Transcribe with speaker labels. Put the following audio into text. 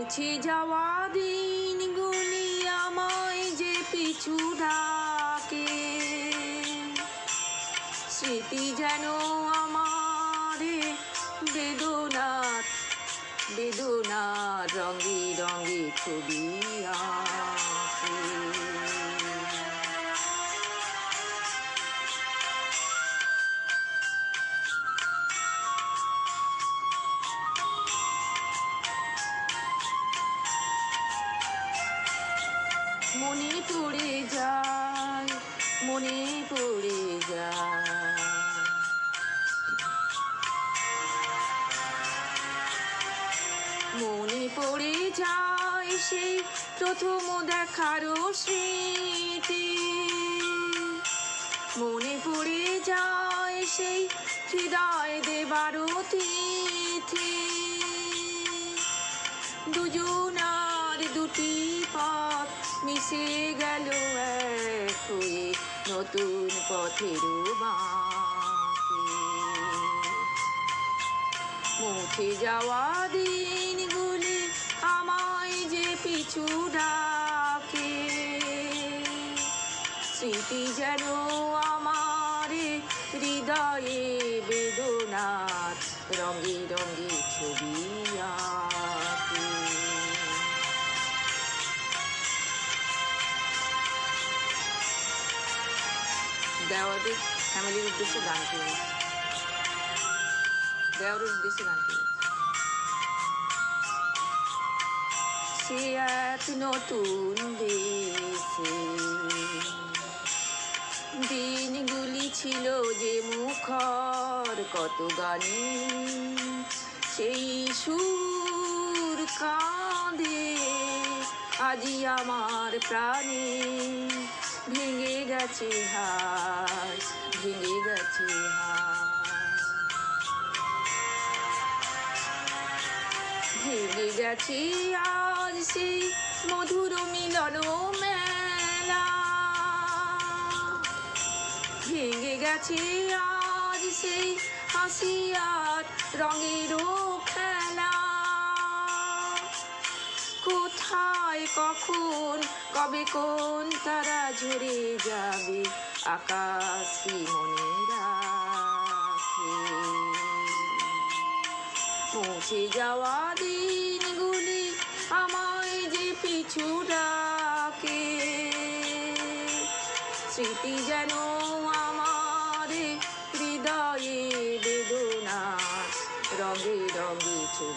Speaker 1: মুছে যাওয়া দিনগুলি আমায় যে পিছু ডাকে, স্মৃতি যেন আমার বেদনার বেদনার রঙে রঙে ছবি আঁকে। মনে পড়ে যায়, মনে পড়ে যায়, মনে পড়ে যায় সেই প্রথম দেখারও স্মৃতি, মনে পড়ে যায় সেই হৃদয় দেবারও তিথি। দুজনার দুটি পথ মিশে গেল এক হয়ে নতুন পথের বাঁকে। মুছে যাওয়া দিনগুলি আমায় যে পিছু ডাকে, স্মৃতি যেন আমার হৃদয়ে বেদনার রঙে রঙে ছবি আঁকে। দেওয়াদের ফ্যামিলির উদ্দেশ্যে গান করেছি, দেওয়ারের উদ্দেশ্যে গান করেছি। সে এক নতুন দেশে দিনগুলি ছিল যে মুখর কত গানে, সেই সুর কাঁদে আজি আমার প্রাণে। ভেঙে গেছে হায়, ভেঙে গেছে হায়, ভেঙে গেছে আজ সেই মধুর মিলন মেলা, ভেঙে গেছে আজ সেই হাসি আর রঙেরও খেলা। কোথায় কখন কবে কোন তারা ঝরে যাবে আকাশ কি মনে রাখে। মুছে যাওয়া দিনগুলি আমায় যে পিছু ডাকে, স্মৃতি যেন আমার হৃদয়ে বেদনার রঙে রঙে ছবি